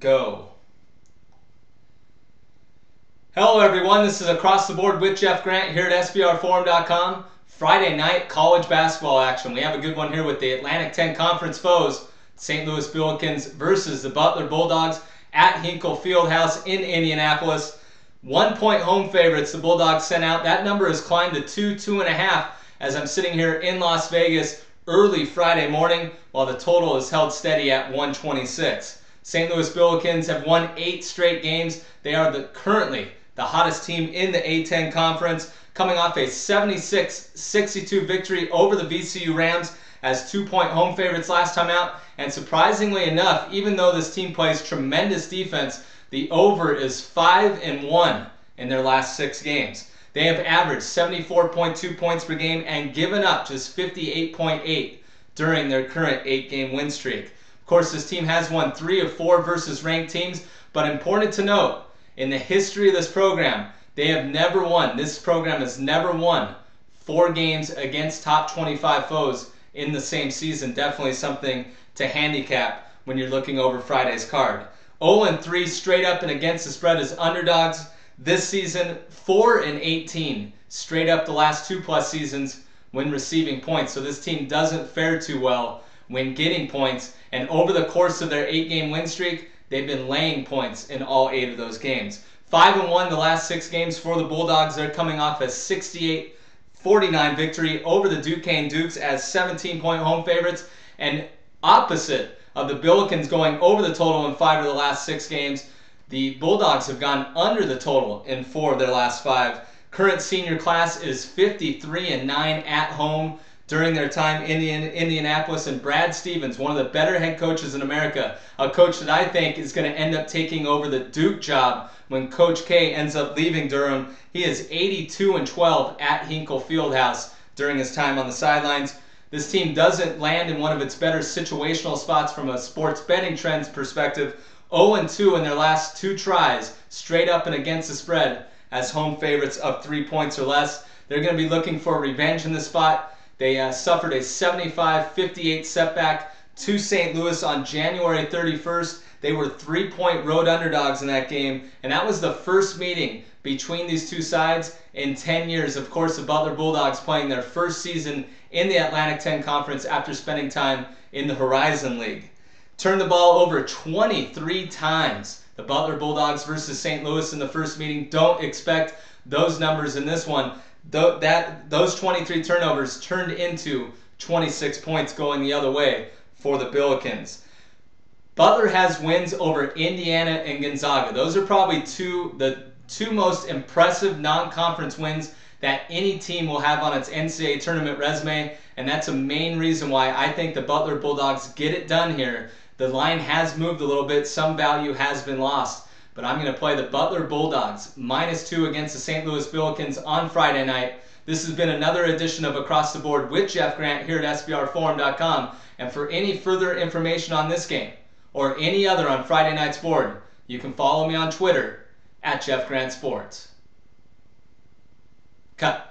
go. Hello everyone, this is Across the Board with Jeff Grant here at STLvBUT.com. Friday night college basketball action. We have a good one here with the Atlantic 10 Conference foes, St. Louis Billikens versus the Butler Bulldogs at Hinkle Fieldhouse in Indianapolis. 1 point home favorites the Bulldogs sent out. That number has climbed to 2.5 as I'm sitting here in Las Vegas early Friday morning while the total is held steady at 126. St. Louis Billikens have won 8 straight games. They are currently the hottest team in the A10 Conference, coming off a 76-62 victory over the VCU Rams as 2 point home favorites last time out. And surprisingly enough, even though this team plays tremendous defense, the over is 5-1 in their last 6 games. They have averaged 74.2 points per game and given up just 58.8 during their current 8-game win streak. Of course, this team has won 3 of 4 versus ranked teams, but important to note, in the history of this program, they have never won. This program has never won 4 games against top 25 foes in the same season. Definitely something to handicap when you're looking over Friday's card. 0-3 straight up and against the spread as underdogs this season. 4-18 straight up the last 2+ seasons when receiving points. So this team doesn't fare too well when getting points. And over the course of their 8-game win streak, they've been laying points in all 8 of those games. 5-1 the last 6 games for the Bulldogs. They're coming off a 68-49 victory over the Duquesne Dukes as 17-point home favorites. And opposite of the Billikens going over the total in 5 of the last 6 games, the Bulldogs have gone under the total in 4 of their last 5. Current senior class is 53-9 at home during their time in Indianapolis. And Brad Stevens, one of the better head coaches in America, a coach that I think is going to end up taking over the Duke job when Coach K ends up leaving Durham. He is 82-12 at Hinkle Fieldhouse during his time on the sidelines. This team doesn't land in one of its better situational spots from a sports betting trends perspective. 0-2 in their last 2 tries, straight up and against the spread as home favorites of 3 points or less. They're going to be looking for revenge in this spot. They suffered a 75-58 setback to St. Louis on January 31st. They were 3-point road underdogs in that game, and that was the first meeting between these two sides in 10 years. Of course, the Butler Bulldogs playing their first season in the Atlantic 10 Conference after spending time in the Horizon League. Turned the ball over 23 times. The Butler Bulldogs versus St. Louis in the first meeting. Don't expect those numbers in this one. Those 23 turnovers turned into 26 points going the other way for the Billikens. Butler has wins over Indiana and Gonzaga. Those are probably the two most impressive non-conference wins that any team will have on its NCAA tournament resume, and that's a main reason why I think the Butler Bulldogs get it done here. The line has moved a little bit. Some value has been lost, but I'm going to play the Butler Bulldogs -2 against the St. Louis Billikens on Friday night. This has been another edition of Across the Board with Jeff Grant here at STLvBUT.com, and for any further information on this game or any other on Friday night's board, you can follow me on Twitter at Jeff Grant Sports. Cut.